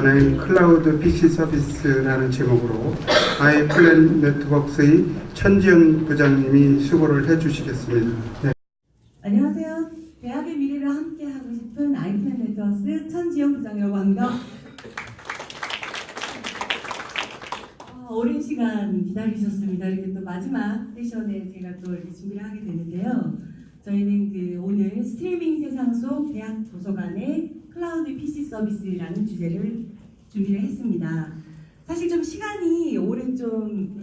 하는 클라우드 PC 서비스라는 제목으로 아이플랜 네트워크스의 천지영 부장님이 수고를 해주시겠습니다. 네. 안녕하세요. 대학의 미래를 함께 하고 싶은 아이플랜 네트워크스 천지영 부장이라고 합니다. 오랜 시간 기다리셨습니다. 이렇게 또 마지막 세션에 제가 또 이렇게 준비를 하게 되는데요. 저희는 오늘 스트리밍 세상 속 대학 도서관의 클라우드 PC 서비스라는 주제를 준비를 했습니다. 사실 좀 시간이 오래 좀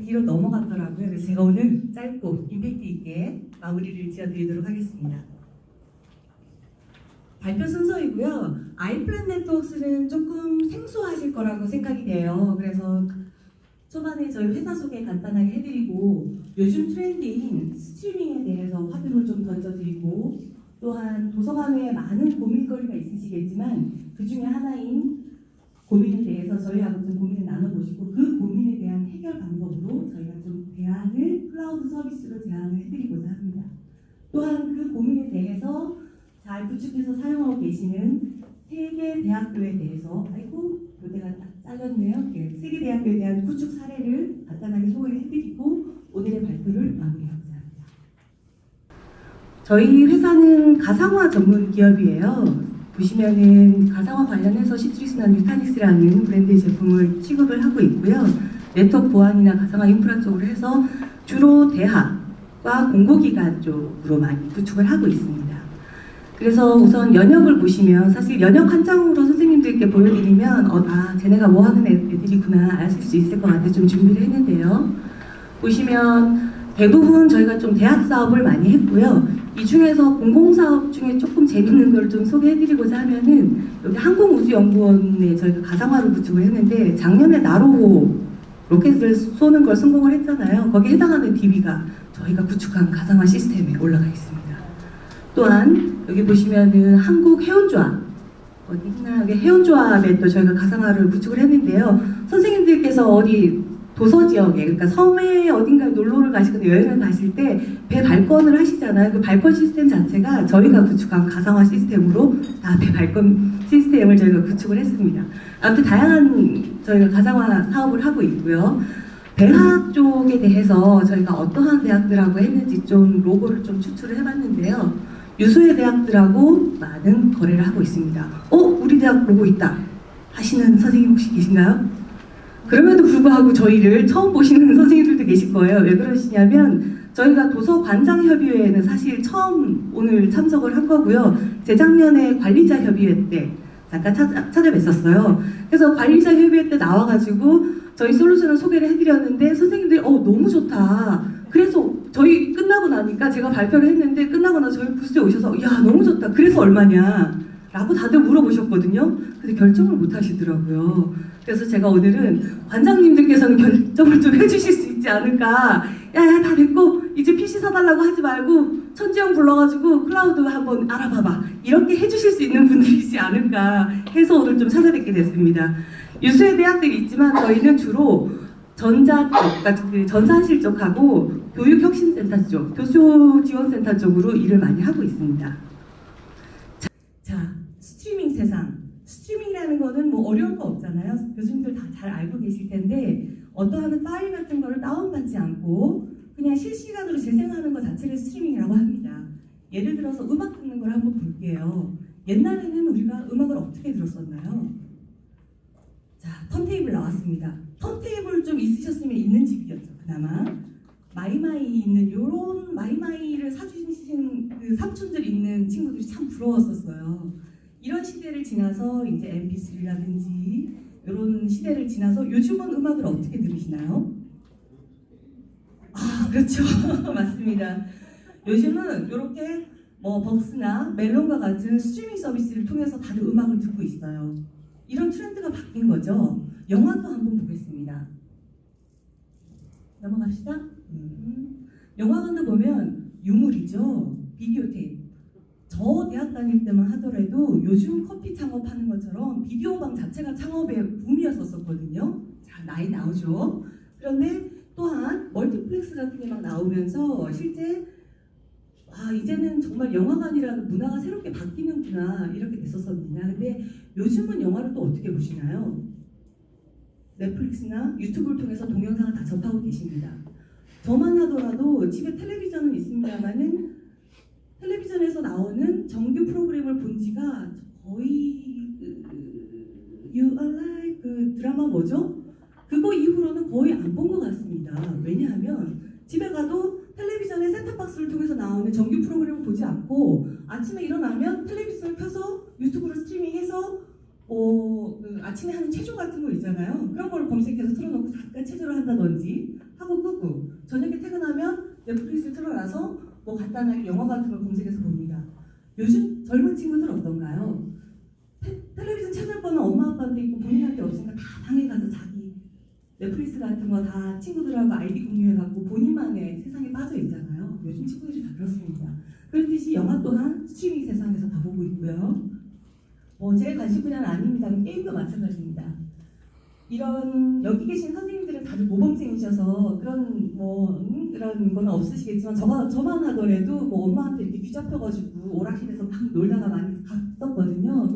뒤로 넘어갔더라고요. 그래서 제가 오늘 짧고 임팩트 있게 마무리를 지어드리도록 하겠습니다. 발표 순서이고요. 아이플랜 네트워크스는 조금 생소하실 거라고 생각이 돼요. 그래서 초반에 저희 회사 소개 간단하게 해드리고 요즘 트렌드인 스트리밍에 대해서 화두를 좀 던져드리고 또한 도서관에 많은 고민거리가 있으시겠지만 그 중에 하나인 고민에 대해서 저희하고 좀 고민을 나눠보시고 그 고민에 대한 해결 방법으로 저희가 좀 대안을 클라우드 서비스로 제안을 해드리고자 합니다. 또한 그 고민에 대해서 잘 구축해서 사용하고 계시는 세계 대학교에 대해서 교대가 딱 잘렸네요. 세계 대학교에 대한 구축 사례를 간단하게 소개를 해드리고 오늘의 발표를 마무리하고자 합니다. 저희 회사는 가상화 전문 기업이에요. 보시면은 가상화 관련해서 시트리스나 뉴타닉스라는 브랜드의 제품을 취급을 하고 있고요. 네트워크 보안이나 가상화 인프라 쪽으로 해서 주로 대학과 공공기관 쪽으로 많이 구축을 하고 있습니다. 그래서 우선 연역을 보시면 사실 연역 한 장으로 선생님들께 보여드리면 쟤네가 뭐 하는 애들이구나 아실 수 있을 것 같아서 좀 준비를 했는데요. 보시면 대부분 저희가 좀 대학 사업을 많이 했고요. 이 중에서 공공사업 중에 조금 재밌는 걸 좀 소개해드리고자 하면은 여기 항공우주연구원에 저희가 가상화를 구축을 했는데 작년에 나로 로켓을 쏘는 걸 성공을 했잖아요. 거기에 해당하는 DB가 저희가 구축한 가상화 시스템에 올라가 있습니다. 또한 여기 보시면은 한국해운조합 어디 있나 여기 해운조합에 또 저희가 가상화를 구축을 했는데요. 선생님들께서 어디 도서 지역에 그러니까 섬에 어딘가에 놀러를 가시거나 여행을 가실 때 배 발권을 하시잖아요. 그 발권 시스템 자체가 저희가 구축한 가상화 시스템으로 다 배 발권 시스템을 저희가 구축을 했습니다. 아무튼 다양한 저희가 가상화 사업을 하고 있고요. 대학 쪽에 대해서 저희가 어떠한 대학들하고 했는지 좀 로고를 좀 추출을 해봤는데요. 유수의 대학들하고 많은 거래를 하고 있습니다. 우리 대학 로고 있다 하시는 선생님 혹시 계신가요? 그럼에도 불구하고 저희를 처음 보시는 선생님들도 계실 거예요. 왜 그러시냐면 저희가 도서관장협의회에는 사실 처음 오늘 참석을 한 거고요. 재작년에 관리자협의회 때 잠깐 찾아뵀었어요. 그래서 관리자협의회 때 나와가지고 저희 솔루션을 소개를 해드렸는데 선생님들이 너무 좋다. 그래서 저희 끝나고 나니까 제가 발표를 했는데 끝나고 나서 저희 부스에 오셔서 야 너무 좋다. 그래서 얼마냐? 라고 다들 물어보셨거든요. 근데 결정을 못 하시더라고요. 그래서 제가 오늘은 관장님들께서는 결정을 좀 해주실 수 있지 않을까. 야 다 됐고 이제 PC 사달라고 하지 말고 천지영 불러가지고 클라우드 한번 알아봐봐. 이렇게 해주실 수 있는 분들이지 않을까 해서 오늘 좀 찾아뵙게 됐습니다. 유수의 대학들이 있지만 저희는 주로 전자 쪽, 그러니까 전산실 쪽하고 교육혁신센터 쪽, 교수지원센터 쪽으로 일을 많이 하고 있습니다. 자, 스트리밍 세상. 스트리밍이라는 거는 뭐 어려운 거 없잖아요. 교수님들 다 잘 알고 계실 텐데 어떠한 파일 같은 거를 다운받지 않고 그냥 실시간으로 재생하는 것 자체를 스트리밍이라고 합니다. 예를 들어서 음악 듣는 걸 한번 볼게요. 옛날에는 우리가 음악을 어떻게 들었었나요? 자, 턴테이블 나왔습니다. 턴테이블 좀 있으셨으면 있는 집이었죠. 그나마 마이마이 있는 요런 마이마이를 사주신 그 삼촌들 있는 친구들이 참 부러웠었어요. 이런 시대를 지나서 이제 MP3라든지 이런 시대를 지나서 요즘은 음악을 어떻게 들으시나요? 그렇죠. 맞습니다. 요즘은 이렇게 뭐 벅스나 멜론과 같은 스트리밍 서비스를 통해서 다들 음악을 듣고 있어요. 이런 트렌드가 바뀐 거죠. 영화도 한번 보겠습니다. 넘어갑시다. 영화관도 보면 유물이죠. 비디오 테이프. 저 대학 다닐 때만 하더라도 요즘 커피 창업하는 것처럼 비디오방 자체가 창업의 붐이었었거든요. 자, 나이 나오죠. 그런데 또한 멀티플렉스 같은 게 막 나오면서 실제 아, 이제는 정말 영화관이라는 문화가 새롭게 바뀌는구나 이렇게 됐었습니다. 근데 요즘은 영화를 또 어떻게 보시나요? 넷플릭스나 유튜브를 통해서 동영상을 다 접하고 계십니다. 저만 하더라도 집에 텔레비전은 있습니다만은 텔레비전에서 나오는 정규 프로그램을 본 지가 거의 You Are Like 그 드라마 뭐죠? 그거 이후로는 거의 안 본 것 같습니다. 왜냐하면 집에 가도 텔레비전의 셋탑박스를 통해서 나오는 정규 프로그램을 보지 않고 아침에 일어나면 텔레비전을 켜서 유튜브로 스트리밍해서 그 아침에 하는 체조 같은 거 있잖아요. 그런 걸 검색해서 틀어놓고 잠깐 체조를 한다든지 하고 끄고 저녁에 퇴근하면 넷플릭스를 틀어놔서 뭐 간단하게 영화 같은 걸 검색해서 봅니다. 요즘 젊은 친구들 어떤가요? 텔레비전 채널 번호 엄마 아빠한테 있고 본인한테 없으니까 다 방에 가서 자기 넷플릭스 같은 거 다 친구들하고 아이디 공유해갖고 본인만의 세상에 빠져 있잖아요. 요즘 친구들이 다 그렇습니다. 그렇듯이 영화 또한 스트리밍 세상에서 다 보고 있고요. 제 관심 분야는 아닙니다. 게임도 마찬가지입니다. 이런 여기 계신 선생님들은 다들 모범생이셔서 그런 그런 건 없으시겠지만 저만 하더라도 엄마한테 이렇게 귀잡혀가지고 오락실에서 막 놀다가 많이 갔었거든요.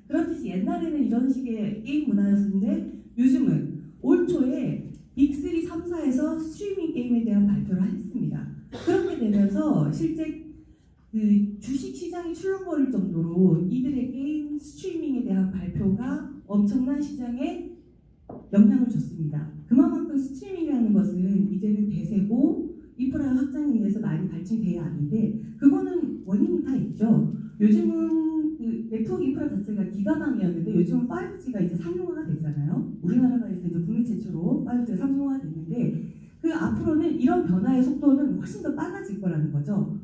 그렇듯이 옛날에는 이런 식의 게임 문화였는데 요즘은 올 초에 빅3, 3사에서 스트리밍 게임에 대한 발표를 했습니다. 그렇게 되면서 실제 그 주식 시장이 출렁거릴 정도로 이들의 게임 스트리밍에 대한 발표가 엄청난 시장에 영향을 줬습니다. 그만큼 스트리밍이라는 것은 이제는 대세고 인프라 확장에 의해서 많이 발전돼야 하는데 그거는 원인이 다 있죠. 요즘은 그 네트워크 인프라 자체가 기가망이었는데 요즘은 5G가 이제 상용화가 되잖아요. 우리나라가 이제 국내 최초로 5G가 상용화가 됐는데 그 앞으로는 이런 변화의 속도는 훨씬 더 빨라질 거라는 거죠.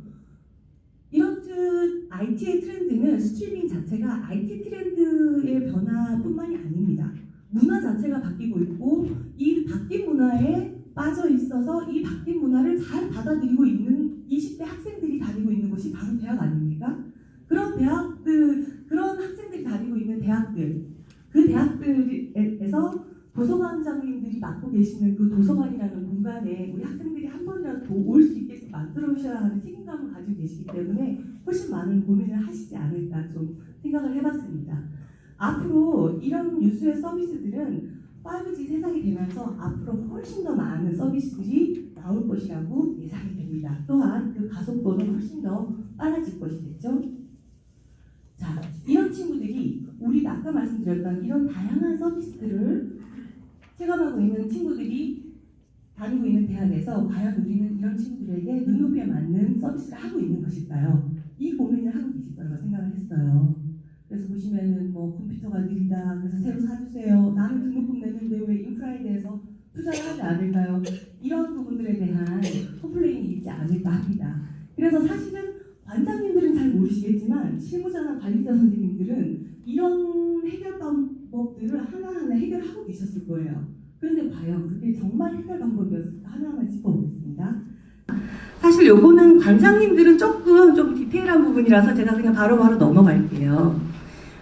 이렇듯 IT의 트렌드는 스트리밍 자체가 IT 트렌드의 변화뿐만이 아닙니다. 문화 자체가 바뀌고 있고 이 바뀐 문화에 빠져 있어서 이 바뀐 문화를 잘 받아들이고 있는 20대 학생들이 다니고 있는 곳이 바로 대학 아닙니까? 그런 학생들이 다니고 있는 대학들, 그 대학들에서 도서관장님들이 맡고 계시는 그 도서관이라는 공간에 우리 학생들이 한 번이라도 올 수 있게끔 만들어 주셔야 하는 책임감을 가지고 계시기 때문에 훨씬 많은 고민을 하시지 않을까 좀 생각을 해봤습니다. 앞으로 이런 유수의 서비스들은 5G 세상이 되면서 앞으로 훨씬 더 많은 서비스들이 나올 것이라고 예상이 됩니다. 또한 그 가속도는 훨씬 더 빨라질 것이겠죠. 자, 이런 친구들이 우리가 아까 말씀드렸던 이런 다양한 서비스들을 체감하고 있는 친구들이 다니고 있는 대학에서 과연 우리는 이런 친구들에게 눈높이에 맞는 서비스를 하고 있는 것일까요? 이 고민을 하고 계실 거라고 생각을 했어요. 그래서 보시면은 컴퓨터가 느리다, 그래서 새로 사주세요. 나는 등록금 내는데 왜 인프라에 대해서 투자를 하지 않을까요? 이런 부분들에 대한 컴플레인이 있지 않을까 합니다. 그래서 사실은 관장님들은 잘 모르시겠지만 실무자나 관리자 선생님들은 이런 해결 방법들을 하나하나 해결하고 계셨을 거예요. 그런데 과연 그게 정말 해결 방법이었을까 하나하나 짚어보겠습니다. 사실 요거는 관장님들은 조금 좀 디테일한 부분이라서 제가 그냥 바로바로 넘어갈게요.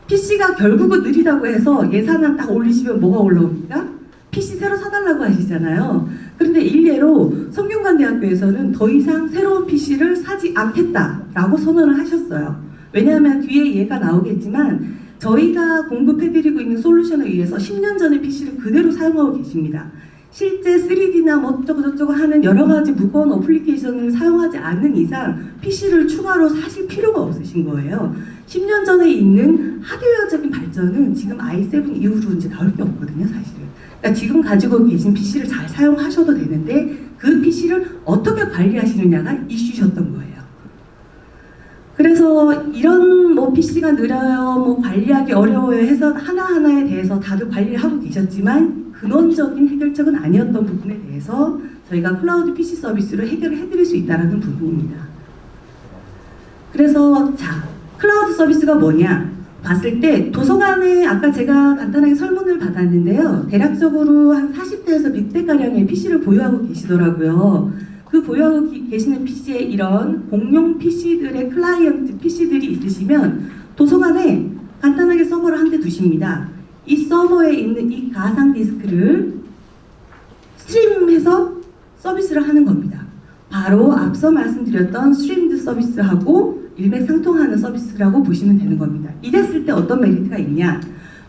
PC가 결국은 느리다고 해서 예산안 딱 올리시면 뭐가 올라옵니까? PC 새로 사달라고 하시잖아요. 그런데 일례로 성균관대학교에서는 더 이상 새로운 PC를 사지 않겠다라고 선언을 하셨어요. 왜냐하면 뒤에 얘가 나오겠지만 저희가 공급해드리고 있는 솔루션에 의해서 10년 전의 PC를 그대로 사용하고 계십니다. 실제 3D나 어쩌고저쩌고 하는 여러 가지 무거운 어플리케이션을 사용하지 않는 이상 PC를 추가로 사실 필요가 없으신 거예요. 10년 전에 있는 하드웨어적인 발전은 지금 i7 이후로 이제 나올 게 없거든요, 사실은. 그러니까 지금 가지고 계신 PC를 잘 사용하셔도 되는데 그 PC를 어떻게 관리하시느냐가 이슈셨던 거예요. 그래서 이런 PC가 느려요, 관리하기 어려워요 해서 하나하나에 대해서 다들 관리를 하고 계셨지만 근원적인 해결책은 아니었던 부분에 대해서 저희가 클라우드 PC 서비스로 해결을 해드릴 수 있다는 부분입니다. 그래서 클라우드 서비스가 뭐냐 봤을 때 도서관에 아까 제가 간단하게 설문을 받았는데요. 대략적으로 한 40대에서 100대가량의 PC를 보유하고 계시더라고요. 그 보유하고 계시는 PC에 이런 공용 PC들의 클라이언트 PC들이 있으시면 도서관에 간단하게 서버를 한 대 두십니다. 이 서버에 있는 이 가상 디스크를 스트림해서 서비스를 하는 겁니다. 바로 앞서 말씀드렸던 스트리밍드 서비스하고 일맥상통하는 서비스라고 보시면 되는 겁니다. 이랬을 때 어떤 메리트가 있냐?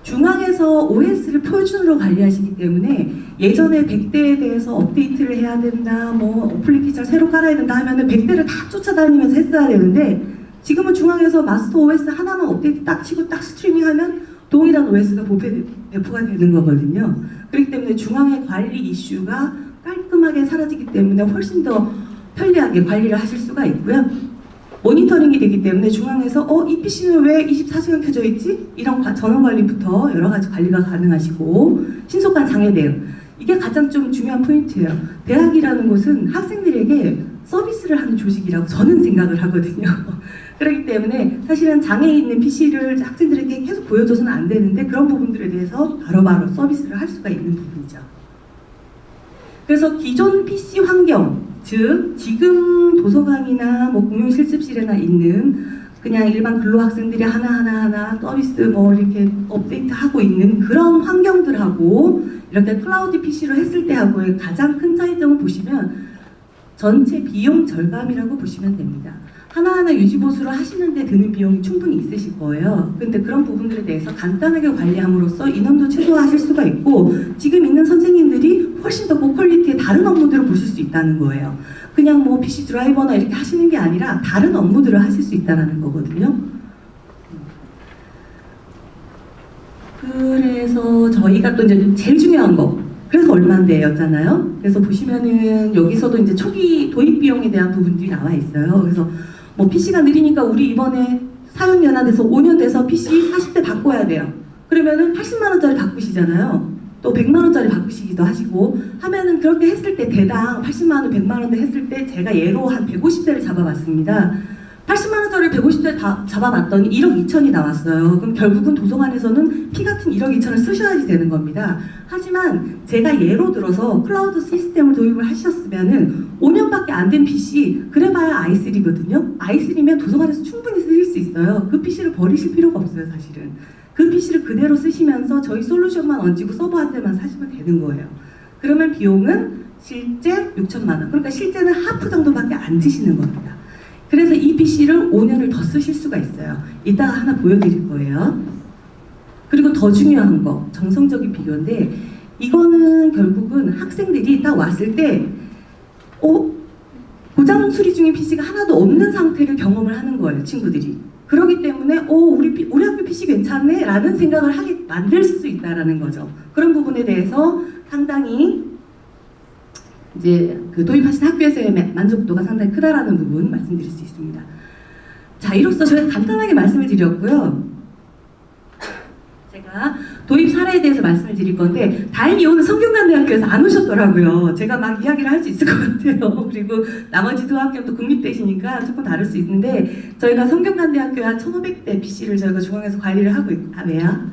중앙에서 OS를 표준으로 관리하시기 때문에 예전에 100대에 대해서 업데이트를 해야 된다, 뭐 어플리케이션 새로 깔아야 된다 하면은 100대를 다 쫓아다니면서 했어야 되는데 지금은 중앙에서 마스터 OS 하나만 업데이트 딱 치고 딱 스트리밍하면 동일한 OS가 배포가 되는 거거든요. 그렇기 때문에 중앙의 관리 이슈가 깔끔하게 사라지기 때문에 훨씬 더 편리하게 관리를 하실 수가 있고요. 모니터링이 되기 때문에 중앙에서 이 PC는 왜 24시간 켜져 있지? 이런 전원 관리부터 여러 가지 관리가 가능하시고 신속한 장애 대응. 이게 가장 좀 중요한 포인트예요. 대학이라는 곳은 학생들에게 서비스를 하는 조직이라고 저는 생각을 하거든요. 그렇기 때문에 사실은 장애 있는 PC를 학생들에게 계속 보여줘서는 안 되는데 그런 부분들에 대해서 바로바로 서비스를 할 수가 있는 부분이죠. 그래서 기존 PC 환경, 즉 지금 도서관이나 뭐 공용 실습실에나 있는 그냥 일반 근로 학생들이 하나 서비스 뭐 이렇게 업데이트하고 있는 그런 환경들하고 이렇게 클라우드 PC로 했을 때하고의 가장 큰 차이점을 보시면 전체 비용 절감이라고 보시면 됩니다. 하나하나 유지보수를 하시는데 드는 비용이 충분히 있으실 거예요. 근데 그런 부분들에 대해서 간단하게 관리함으로써 인원도 최소화하실 수가 있고 지금 있는 선생님들이 훨씬 더 고퀄리티의 다른 업무들을 보실 수 있다는 거예요. 그냥 뭐 PC 드라이버나 이렇게 하시는 게 아니라 다른 업무들을 하실 수 있다는 거거든요. 그래서 저희가 또 이제 제일 중요한 거, 그래서 얼마인데였잖아요. 그래서 보시면은 여기서도 이제 초기 도입 비용에 대한 부분들이 나와 있어요. 그래서 뭐 PC가 느리니까 우리 이번에 사용 연한돼서 5년 돼서 PC 40대 바꿔야 돼요. 그러면은 80만 원짜리 바꾸시잖아요. 또 100만 원짜리 바꾸시기도 하시고 하면은 그렇게 했을 때 대당 80만 원, 100만 원대 했을 때 제가 예로 한 150대를 잡아봤습니다. 80만 원짜리 150대 다 잡아봤더니 1억 2천이 나왔어요. 그럼 결국은 도서관에서는 피 같은 1억 2천을 쓰셔야지 되는 겁니다. 하지만 제가 예로 들어서 클라우드 시스템을 도입을 하셨으면은 5년밖에 안 된 PC, 그래봐야 i3거든요. i3면 도서관에서 충분히 쓰실 수 있어요. 그 PC를 버리실 필요가 없어요, 사실은. 그 PC를 그대로 쓰시면서 저희 솔루션만 얹고 서버 한 대만 사시면 되는 거예요. 그러면 비용은 실제 6천만 원. 그러니까 실제는 하프 정도밖에 안 드시는 겁니다. 그래서 이 PC를 5년을 더 쓰실 수가 있어요. 이따가 하나 보여드릴 거예요. 그리고 더 중요한 거, 정성적인 비교인데 이거는 결국은 학생들이 딱 왔을 때 고장 수리 중인 PC가 하나도 없는 상태를 경험을 하는 거예요, 친구들이. 그렇기 때문에 우리 학교 PC 괜찮네? 라는 생각을 하게 만들 수 있다는 거죠. 그런 부분에 대해서 상당히 이제 그 도입하신 학교에서의 만족도가 상당히 크다라는 부분 말씀드릴 수 있습니다. 자, 이로써 저희가 간단하게 말씀을 드렸고요. 제가 도입 사례에 대해서 말씀을 드릴 건데 다행히 오늘 성균관대학교에서 안 오셨더라고요. 제가 막 이야기를 할 수 있을 것 같아요. 그리고 나머지 두 학교는 또 국립대시니까 조금 다를 수 있는데 저희가 성균관대학교에 한 1,500대 PC를 저희가 중앙에서 관리를 하고 왜야?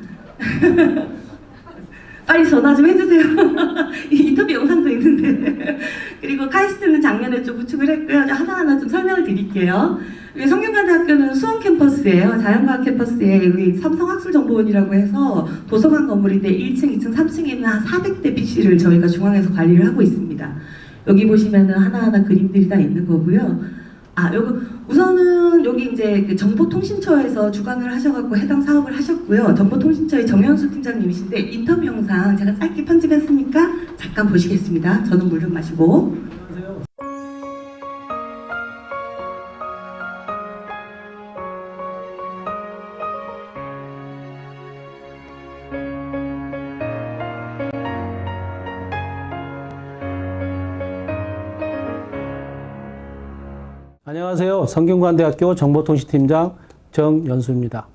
빨리 전화 좀 해주세요. 이 인터뷰 영상도 있는데. 그리고 카이스트는 작년에 좀 구축을 했고요. 하나하나 좀 설명을 드릴게요. 성균관대학교는 수원 캠퍼스예요. 자연과학 캠퍼스에 여기 삼성학술정보원이라고 해서 도서관 건물인데 1층, 2층, 3층에 있는 한 400대 PC를 저희가 중앙에서 관리를 하고 있습니다. 여기 보시면은 하나하나 그림들이 다 있는 거고요. 우선은 여기 이제 그 정보통신처에서 주관을 하셔갖고 해당 사업을 하셨고요. 정보통신처의 정현수 팀장님이신데 인터뷰 영상 제가 짧게 편집했으니까 잠깐 보시겠습니다. 저는 물 좀 마시고. 안녕하세요. 성균관대학교 정보통신팀장 정연수입니다.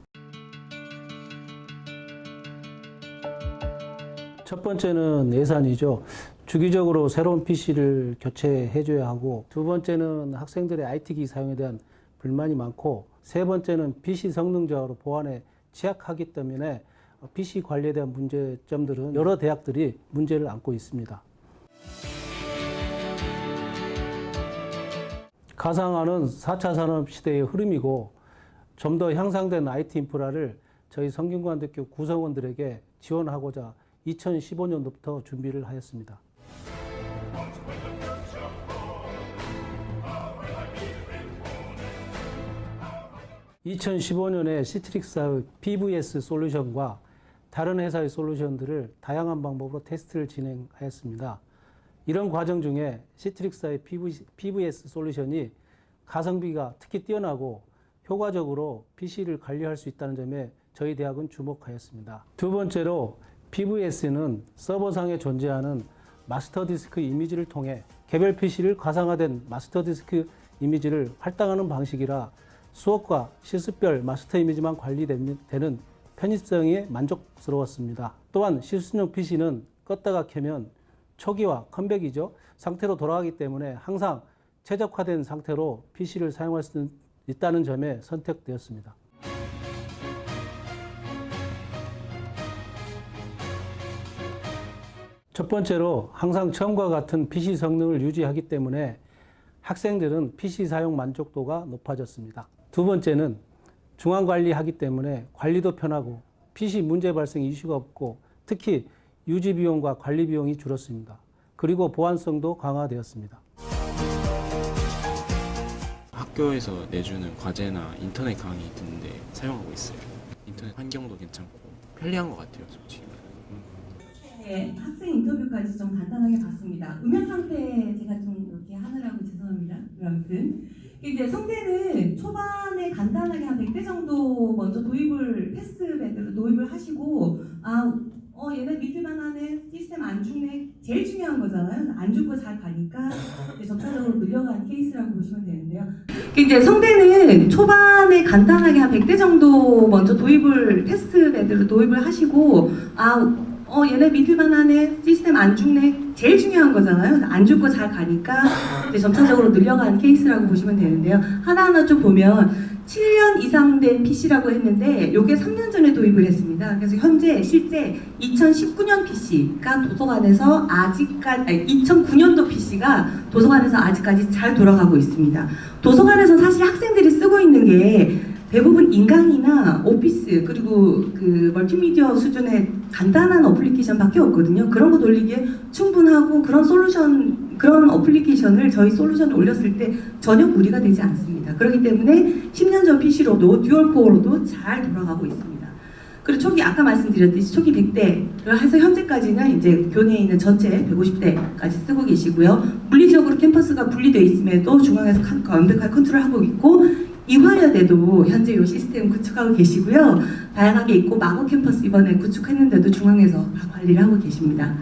첫 번째는 예산이죠. 주기적으로 새로운 PC를 교체해줘야 하고, 두 번째는 학생들의 IT기 사용에 대한 불만이 많고, 세 번째는 PC 성능 저하로 보안에 취약하기 때문에 PC 관리에 대한 문제점들은 여러 대학들이 문제를 안고 있습니다. 가상화는 4차 산업시대의 흐름이고 좀 더 향상된 IT 인프라를 저희 성균관대학교 구성원들에게 지원하고자 2015년도부터 준비를 하였습니다. 2015년에 시트릭스의 PVS 솔루션과 다른 회사의 솔루션들을 다양한 방법으로 테스트를 진행하였습니다. 이런 과정 중에 시트릭스의 PVS 솔루션이 가성비가 특히 뛰어나고 효과적으로 PC를 관리할 수 있다는 점에 저희 대학은 주목하였습니다. 두 번째로 PVS는 서버상에 존재하는 마스터 디스크 이미지를 통해 개별 PC를 가상화된 마스터 디스크 이미지를 할당하는 방식이라 수업과 실습별 마스터 이미지만 관리되는 편의성에 만족스러웠습니다. 또한 실습용 PC는 껐다가 켜면 초기화, 컴백이죠. 상태로 돌아가기 때문에 항상 최적화된 상태로 PC를 사용할 수 있다는 점에 선택되었습니다. 첫 번째로 항상 처음과 같은 PC 성능을 유지하기 때문에 학생들은 PC 사용 만족도가 높아졌습니다. 두 번째는 중앙 관리하기 때문에 관리도 편하고 PC 문제 발생 이슈가 없고 특히 유지 비용과 관리 비용이 줄었습니다. 그리고 보안성도 강화되었습니다. 학교에서 내주는 과제나 인터넷 강의 듣는데 사용하고 있어요. 인터넷 환경도 괜찮고 편리한 것 같아요, 솔직히. 네, 학생 인터뷰까지 좀 간단하게 봤습니다. 음향 상태 제가 좀 이렇게 하느라고 죄송합니다. 아무튼 이제 성대는 초반에 간단하게 한 100대 정도 먼저 테스트베드로 도입을 하시고 얘네 믿을만하네, 시스템 안 죽네, 제일 중요한 거잖아요. 안 죽고 잘 가니까 이제 점차적으로 늘려간 케이스라고 보시면 되는데요. 이제 성대는 초반에 간단하게 한 100대 정도 먼저 테스트베드로 도입을 하시고 얘네 믿을만하네, 시스템 안 죽네, 제일 중요한 거잖아요. 안 죽고 잘 가니까 이제 점차적으로 늘려간 케이스라고 보시면 되는데요. 하나하나 좀 보면 7년 이상 된 PC라고 했는데 이게 3년 전에 도입을 했습니다. 그래서 현재 실제 2019년 PC가 도서관에서 2009년도 PC가 도서관에서 아직까지 잘 돌아가고 있습니다. 도서관에서 사실 학생들이 쓰고 있는 게 대부분 인강이나 오피스 그리고 그 멀티미디어 수준의 간단한 어플리케이션밖에 없거든요. 그런 거 돌리기에 충분하고 그런 어플리케이션을 저희 솔루션에 올렸을 때 전혀 무리가 되지 않습니다. 그렇기 때문에 10년 전 PC로도 듀얼코어로도 잘 돌아가고 있습니다. 그리고 초기 아까 말씀드렸듯이 초기 100대를 해서 현재까지는 이제 교내에 있는 전체 150대까지 쓰고 계시고요. 물리적으로 캠퍼스가 분리되어 있음에도 중앙에서 완벽하게 컨트롤하고 있고 이화여대도 현재 이 시스템 구축하고 계시고요. 다양하게 있고 마고 캠퍼스 이번에 구축했는데도 중앙에서 다 관리를 하고 계십니다.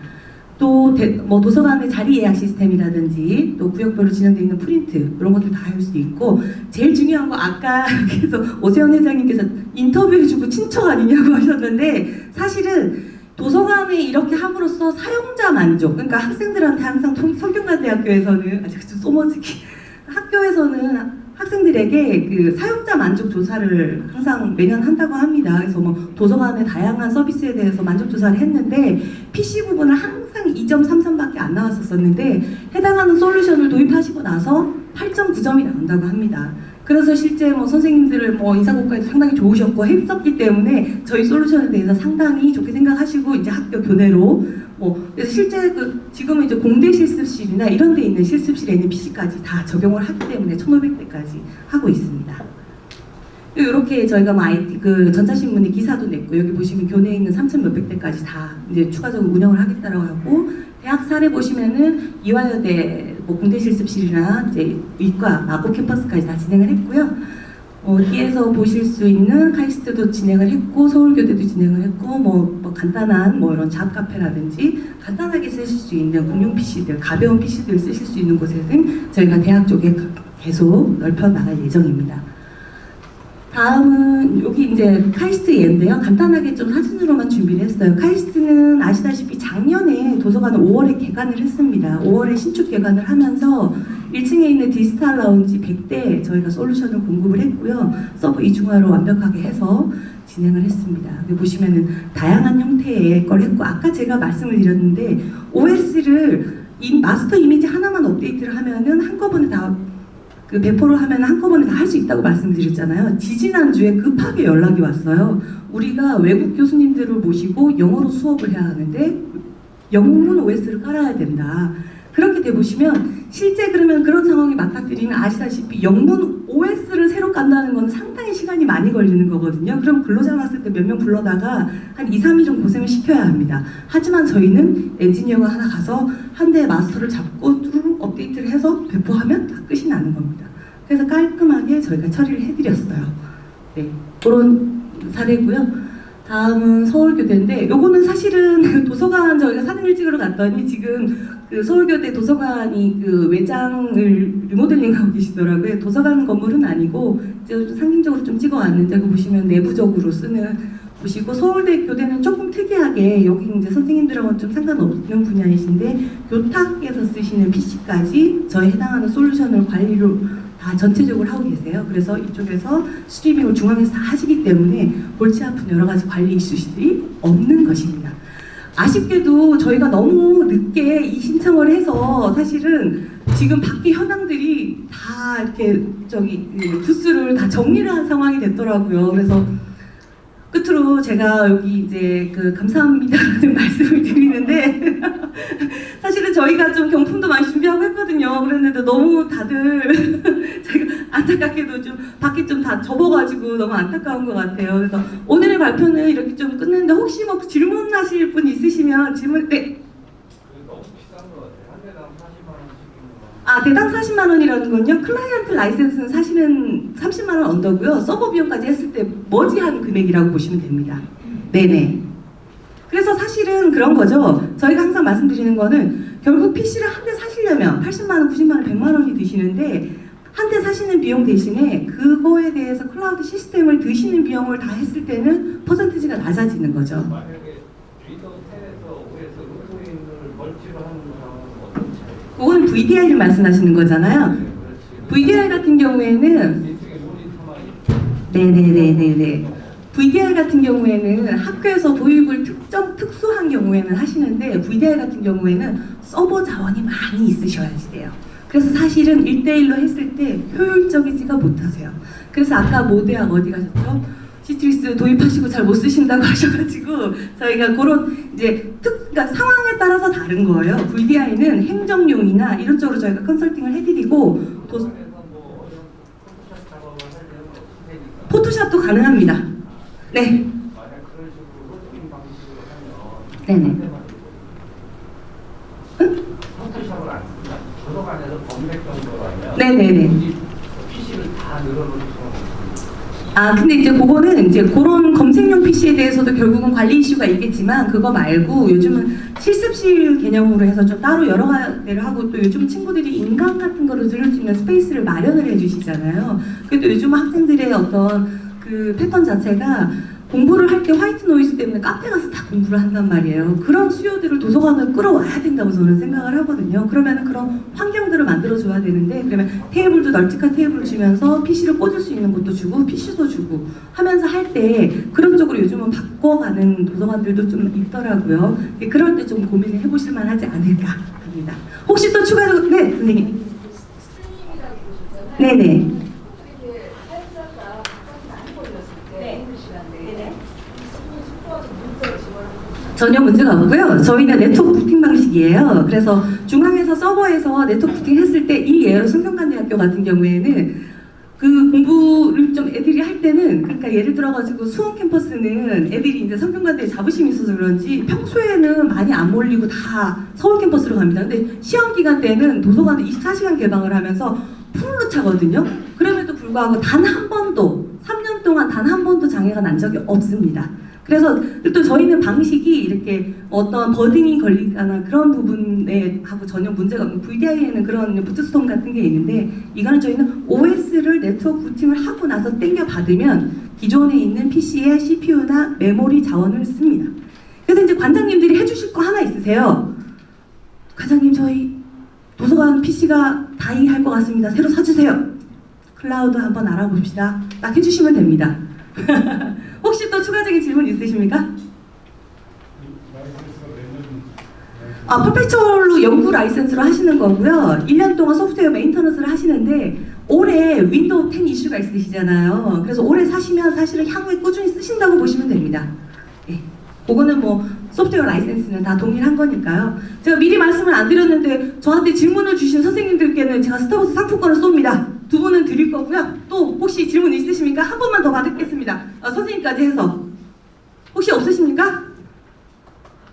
또 도서관의 자리 예약 시스템이라든지 또 구역별로 진행되어 있는 프린트 이런 것들 다 할 수 있고 제일 중요한 거 아까 그래서 오세훈 회장님께서 인터뷰해주고 친척 아니냐고 하셨는데 사실은 도서관에 이렇게 함으로써 사용자 만족 그러니까 학생들한테 항상 성균관대학교에서는 아직 좀 소머지기 학교에서는 학생들에게 그 사용자 만족 조사를 항상 매년 한다고 합니다. 그래서 도서관의 다양한 서비스에 대해서 만족 조사를 했는데 PC 부분은 항상 2.33밖에 안 나왔었는데 해당하는 솔루션을 도입하시고 나서 8.9점이 나온다고 합니다. 그래서 실제 선생님들을 인사고과에도 상당히 좋으셨고 했었기 때문에 저희 솔루션에 대해서 상당히 좋게 생각하시고 이제 학교 교내로 그래서 실제 지금은 이제 공대 실습실이나 이런 데 있는 실습실에 있는 PC까지 다 적용을 하기 때문에 1,500대까지 하고 있습니다. 이렇게 저희가 전자신문에 기사도 냈고 여기 보시면 교내에 있는 3,몇백 대까지 다 이제 추가적으로 운영을 하겠다라고 하고 대학 사례 보시면은 이화여대 공대 실습실이나 이제 위과 마고 캠퍼스까지 다 진행을 했고요. 뒤에서 보실 수 있는 카이스트도 진행을 했고 서울교대도 진행을 했고 간단한 이런 잡 카페라든지 간단하게 쓰실 수 있는 공용 PC들, 가벼운 PC들 쓰실 수 있는 곳에는 저희가 대학 쪽에 계속 넓혀 나갈 예정입니다. 다음은 여기 이제 카이스트 예인데요. 간단하게 좀 사진으로만 준비를 했어요. 카이스트는 아시다시피 작년에 도서관을 5월에 개관을 했습니다. 5월에 신축 개관을 하면서 1층에 있는 디지털 라운지 100대 저희가 솔루션을 공급을 했고요. 서버 이중화로 완벽하게 해서 진행을 했습니다. 여기 보시면은 다양한 형태의 걸 했고 아까 제가 말씀을 드렸는데 OS를 마스터 이미지 하나만 업데이트를 하면은 한꺼번에 다 배포를 하면 한꺼번에 다 할 수 있다고 말씀드렸잖아요. 지지난주에 급하게 연락이 왔어요. 우리가 외국 교수님들을 모시고 영어로 수업을 해야 하는데 영문 OS를 깔아야 된다. 그렇게 돼 보시면 실제 그러면 그런 상황이 맞닥뜨리면 아시다시피 영문 OS를 새로 깐다는 건 상당히 상당히 시간이 많이 걸리는 거거든요. 그럼 근로자 왔을 때 몇 명 불러다가 한 2, 3일 좀 고생을 시켜야 합니다. 하지만 저희는 엔지니어가 하나 가서 한 대의 마스터를 잡고 뚜루룩 업데이트를 해서 배포하면 다 끝이 나는 겁니다. 그래서 깔끔하게 저희가 처리를 해드렸어요. 네, 그런 사례고요. 다음은 서울교대인데 요거는 사실은 도서관 저희가 사진을 찍으러 갔더니 지금 그 서울교대 도서관이 그 외장을 리모델링하고 계시더라고요. 도서관 건물은 아니고 이제 상징적으로 좀 찍어왔는데 그 보시면 내부적으로 쓰는 곳이고, 서울대 교대는 조금 특이하게 여기 이제 선생님들하고는 좀 상관없는 분야이신데 교탁에서 쓰시는 PC까지 저희 해당하는 솔루션을 관리로 다 전체적으로 하고 계세요. 그래서 이쪽에서 스트리밍을 중앙에서 다 하시기 때문에 골치 아픈 여러 가지 관리 이슈들이 없는 것입니다. 아쉽게도 저희가 너무 늦게 이 신청을 해서 사실은 지금 밖에 현황들이 다 이렇게 부스를 다 정리를 한 상황이 됐더라고요. 그래서 끝으로 제가 여기 이제 그 감사합니다라는 말씀을 드리는데 사실은 저희가 좀 경품도 많이 준비하고 했거든요. 그랬는데 너무 다들 저희가 안타깝게도 좀 밖에 좀 다 접어가지고 너무 안타까운 것 같아요. 그래서 오늘의 발표는 이렇게 좀 끝냈는데 혹시 뭐 질문하실 분 있으시면 질문. 네. 너무 비싼 것 같아요. 한 대당 40만 원씩인 거. 아, 대당 40만 원이라는 건요. 클라이언트 라이센스는 사실은 30만 원 언더고요. 서버 비용까지 했을 때 머지한 금액이라고 보시면 됩니다. 네네. 그래서 사실은 그런 거죠. 저희가 항상 말씀드리는 거는 결국 PC를 한 대 사시려면 80만 원, 90만 원, 100만 원이 드시는데 한 대 사시는 비용 대신에 그거에 대해서 클라우드 시스템을 드시는 비용을 다 했을 때는 퍼센티지가 낮아지는 거죠. 만약에 윈도우 10에서 OS 루트인을 멀티로 하는 거랑 어떤 차이? 그거는 VDI를 말씀하시는 거잖아요. 그렇지. VDI 같은 경우에는 인중에 모니터만 네네네네네. VDI 같은 경우에는 학교에서 도입을 특수한 경우에는 하시는데 VDI 같은 경우에는 서버 자원이 많이 있으셔야지 돼요. 그래서 사실은 1대1로 했을 때 효율적이지가 못하세요. 그래서 아까 모대학 어디 가셨죠? 시트리스 도입하시고 잘 못 쓰신다고 하셔가지고 저희가 그런 이제 그러니까 상황에 따라서 다른 거예요. VDI는 행정용이나 이런 쪽으로 저희가 컨설팅을 해드리고 도서관에서 뭐 어려운 포토샵 작업을 하려면 어떻게 되니까 포토샵도 가능합니다. 네. 만약 그런 식으로 로딩 방식으로 하면 네네. 포토샵을 안 쓴다. 도서관에서 검색 정도로 하면 네네네. PC를 다 늘어놓을 수가 없습니다. 아, 근데 이제 그거는 이제 그런 검색용 PC에 대해서도 결국은 관리 이슈가 있겠지만 그거 말고 요즘은 실습실 개념으로 해서 좀 따로 여러 가지를 하고 또 요즘 친구들이 인강 같은 거를 들을 수 있는 스페이스를 마련을 해주시잖아요. 그래도 요즘 학생들의 어떤 그 패턴 자체가 공부를 할 때 화이트 노이즈 때문에 카페 가서 다 공부를 한단 말이에요. 그런 수요들을 도서관을 끌어와야 된다고 저는 생각을 하거든요. 그러면 그런 환경들을 만들어줘야 되는데 그러면 테이블도 널찍한 테이블을 주면서 PC를 꽂을 수 있는 곳도 주고 PC도 주고 하면서 할 때 그런 쪽으로 요즘은 바꿔가는 도서관들도 좀 있더라고요. 그럴 때 좀 고민을 해보실 만하지 않을까 합니다. 혹시 또 추가적으로 네 선생님. 스트리밍이라고 보셨잖아요. 네네. 이게 사용자가 가까이 많이 걸렸을 때 있는 시간대에 숙소하고 문자를 지원하는 전혀 문제가 없고요. 저희는 네트워크 부팅 방식이에요. 그래서 중앙에서 서버에서 네트워크 부팅 했을 때 이 예로 성균관대학교 같은 경우에는 그 공부를 좀 애들이 할 때는 그러니까 예를 들어가지고 수원 캠퍼스는 애들이 이제 성균관대에 자부심이 있어서 그런지 평소에는 많이 안 몰리고 다 서울 캠퍼스로 갑니다. 근데 시험 기간 때는 도서관을 24시간 개방을 하면서 풀로 차거든요. 그럼에도 불구하고 단 한 번도 3년 동안 단 한 번도 장애가 난 적이 없습니다. 그래서 또 저희는 방식이 이렇게 어떤 버딩이 걸리거나 그런 부분에 하고 전혀 문제가 없는 VDI에는 그런 부트스톰 같은 게 있는데 이거는 저희는 OS를 네트워크 부팅을 하고 나서 땡겨 받으면 기존에 있는 PC의 CPU나 메모리 자원을 씁니다. 그래서 이제 관장님들이 해주실 거 하나 있으세요. 관장님 저희 도서관 PC가 다이할 것 같습니다. 새로 사주세요. 클라우드 한번 알아봅시다. 딱 해주시면 됩니다. 혹시 또 추가적인 질문 있으십니까? 아, 퍼페추얼로 연구 라이센스로 하시는 거고요. 1년 동안 소프트웨어 메인터넌스를 하시는데 올해 윈도우 10 이슈가 있으시잖아요. 그래서 올해 사시면 사실은 향후에 꾸준히 쓰신다고 보시면 됩니다. 예. 그거는 뭐 소프트웨어 라이센스는 다 동일한 거니까요. 제가 미리 말씀을 안 드렸는데 저한테 질문을 주신 선생님들께는 제가 스타벅스 상품권을 쏩니다. 두 분은 드릴 거고요. 또 혹시 질문 있으십니까? 한 번만 더 받겠습니다. 선생님까지 해서. 혹시 없으십니까?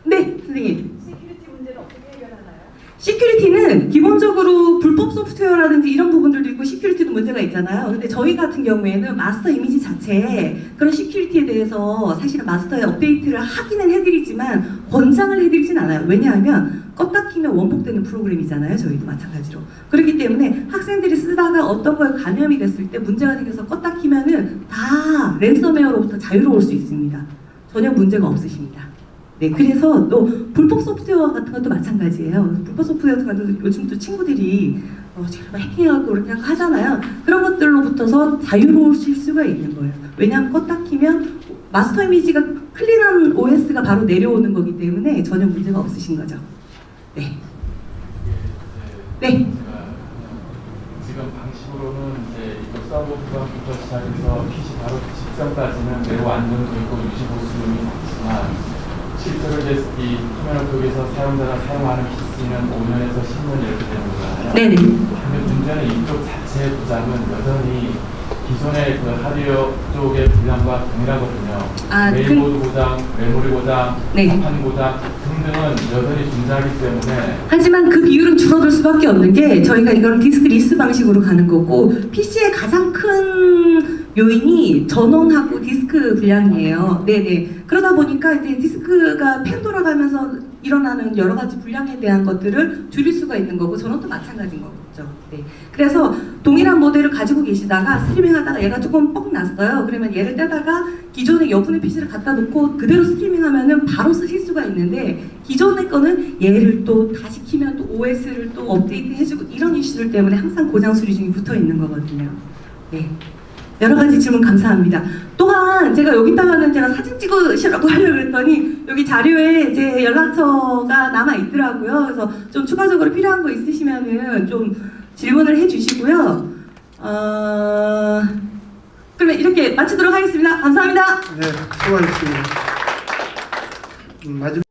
네, 선생님. 시큐리티 문제는 어떻게 해결하나요? 시큐리티는 기본적으로 불법 소프트웨어라든지 이런 부분들도 있고 시큐리티도 문제가 있잖아요. 근데 저희 같은 경우에는 마스터 이미지 자체에 그런 시큐리티에 대해서 사실은 마스터에 업데이트를 하기는 해드리지만 권장을 해드리진 않아요. 왜냐하면 껐다 키면 원복되는 프로그램이잖아요. 저희도 마찬가지로. 그렇기 때문에 학생들이 쓰다가 어떤 거에 감염이 됐을 때 문제가 생겨서 껐다 키면은 다 랜섬웨어로부터 자유로울 수 있습니다. 전혀 문제가 없으십니다. 네, 그래서 또 불법 소프트웨어 같은 것도 마찬가지예요. 불법 소프트웨어 같은 것도 요즘 또 친구들이 제가 해킹하고 그렇게 하잖아요. 그런 것들로부터서 자유로우실 수가 있는 거예요. 왜냐하면 껐다 키면 마스터 이미지가 클린한 OS가 바로 내려오는 거기 때문에 전혀 문제가 없으신 거죠. 네. 네. 지금 방식으로는 이제 이쪽 서버 구간부터 시작해서 PC 바로 직선까지는 매우 안정되고 있고 유지 보수율이 낮지만 실제로 이제 이 터미널 쪽에서 사용자가 사용하는 PC는 5년에서 10년 이렇게 되는 거잖아요. 네네. 근데 문제는 이쪽 자체의 부담은 여전히 기존의 그 하드웨어 쪽의 불량과 동일하거든요. 메인보드 고장, 메모리 고장, 네. 합판 고장 등등은 여전히 존재하기 때문에 하지만 그 비율은 줄어들 수밖에 없는 게 저희가 이거는 디스크 리스 방식으로 가는 거고 PC의 가장 큰 요인이 전원하고 디스크 불량이에요. 네네. 그러다 보니까 이제 디스크가 팬 돌아가면서 일어나는 여러 가지 불량에 대한 것들을 줄일 수가 있는 거고 전원도 마찬가지인 거죠. 네. 그래서 동일한 모델을 가지고 계시다가 스트리밍하다가 얘가 조금 뻑 났어요. 그러면 얘를 떼다가 기존의 여분의 PC를 갖다 놓고 그대로 스트리밍하면은 바로 쓰실 수가 있는데 기존의 거는 얘를 또 다시 키면 또 OS를 또 업데이트 해주고 이런 이슈들 때문에 항상 고장 수리 중이 붙어 있는 거거든요. 네. 여러 가지 질문 감사합니다. 또한 제가 여기다가는 제가 사진 찍으시라고 하려고 했더니 여기 자료에 제 연락처가 남아 있더라고요. 그래서 좀 추가적으로 필요한 거 있으시면은 좀 질문을 해주시고요. 그러면 이렇게 마치도록 하겠습니다. 감사합니다. 네, 수고하셨습니다. 마지막